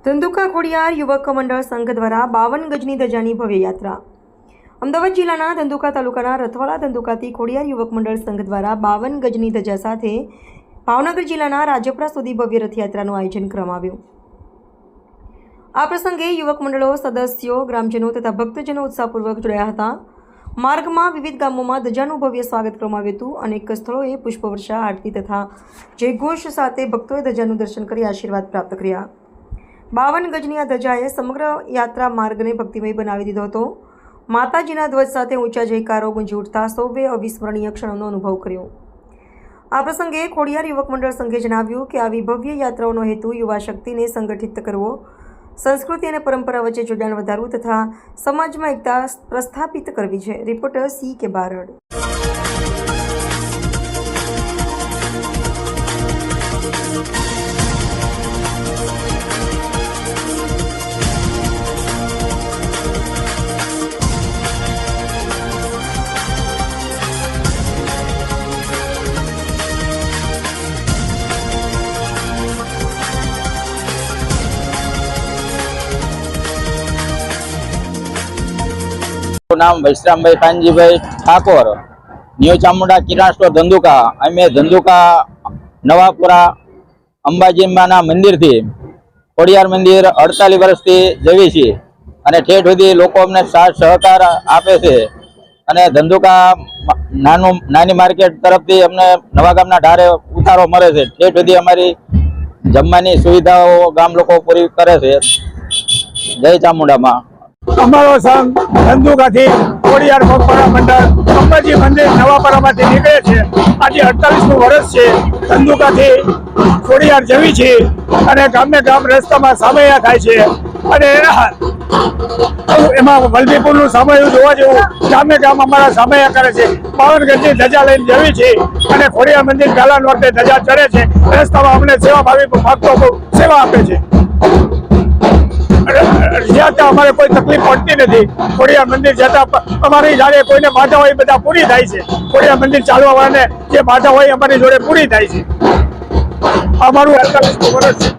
ધંધુકા ખોડિયાર યુવક મંડળ સંઘ દ્વારા 52 ગજની ધજાની ભવ્ય યાત્રા। અમદાવાદ જિલ્લાના ધંધુકા તાલુકાના રથવાડા ધંધુકાથી ખોડિયાર યુવક મંડળ સંઘ દ્વારા 52 ગજની ધજા સાથે ભાવનગર જિલ્લાના રાજપરા સુધી ભવ્ય રથયાત્રાનું આયોજન કરવામાં આવ્યું। આ પ્રસંગે યુવક મંડળો, સદસ્યો, ગ્રામજનો તથા ભક્તજનો ઉત્સાહપૂર્વક જોડાયા હતા। માર્ગમાં વિવિધ ગામોમાં ધજાનું ભવ્ય સ્વાગત કરવામાં આવ્યું હતું। અનેક સ્થળોએ પુષ્પવર્ષા, આરતી તથા જયઘોષ સાથે ભક્તોએ ધજાનું દર્શન કરી આશીર્વાદ પ્રાપ્ત કર્યા। 52 ગજની આ ધજાએ સમગ્ર યાત્રા માર્ગને ભક્તિમય બનાવી દીધો હતો। માતાજીના ધ્વજ સાથે ઊંચા જયકારો ગુંજી ઉઠતા સૌએ અવિસ્મરણીય ક્ષણોનો અનુભવ કર્યો। આ પ્રસંગે ખોડિયાર યુવક મંડળ સંઘે જણાવ્યું કે આવી ભવ્ય યાત્રાઓનો હેતુ યુવા શક્તિને સંગઠિત કરવો, સંસ્કૃતિ અને પરંપરા વચ્ચે જોડાણ વધારવું તથા સમાજમાં એકતા પ્રસ્થાપિત કરવી છે। Reporter C.K. બારડ। नाम वैश्रामभाई कानजीभाई ठाकोर, न्यू चामुंडा किराणा स्टोर धंधुका। अमे धंधुका नवापुरा अंबाजी माना मंदिर थी खोडियार मंदिर 48 वर्षथी जवी छे अने ठेठ सुधी लोको अमने साथ सहकार आपे छे अने धंधुका नानी मार्केट तरफथी अमने नवा गामना ढारे उतारो मळे छे। ठेठ सुधी अमारी जमवानी सुविधाओ गाम लोको पूरी करे छे। जय चामुंडा मां। अमारो संघ धंधुका थी खोडियार भक्तोना मंडळ अंबाजी मंदिर नवापरामांथी निकळे छे। आज 48मुं वर्ष छे। धंधुका थी खोडियार जवी छे अने गामे गाम रસ્તામાં સામૈયા થાય છે અને એમાં વલભીપુરનું સામૈયું જોવા જેવું ગામે ગામ અમારા સામૈયા કરે છે। 52 ગજની ધજા લઈને જવી છે અને ખોડિયાર મંદિર ગાલા નોરતે ધજા ચડે છે। રસ્તામાં અમને સેવાભાવી ભક્તો સેવા આપે છે। જ્યાં અમારે કોઈ તકલીફ પડતી નથી। ખોડિયાર મંદિર જતા અમારી જોડે કોઈને બાધા હોય બધા પૂરી થાય છે। ખોડિયાર મંદિર ચાલવા વાળાને જે બાધા હોય અમારી જોડે પૂરી થાય છે। અમારું 48મું વર્ષ છે।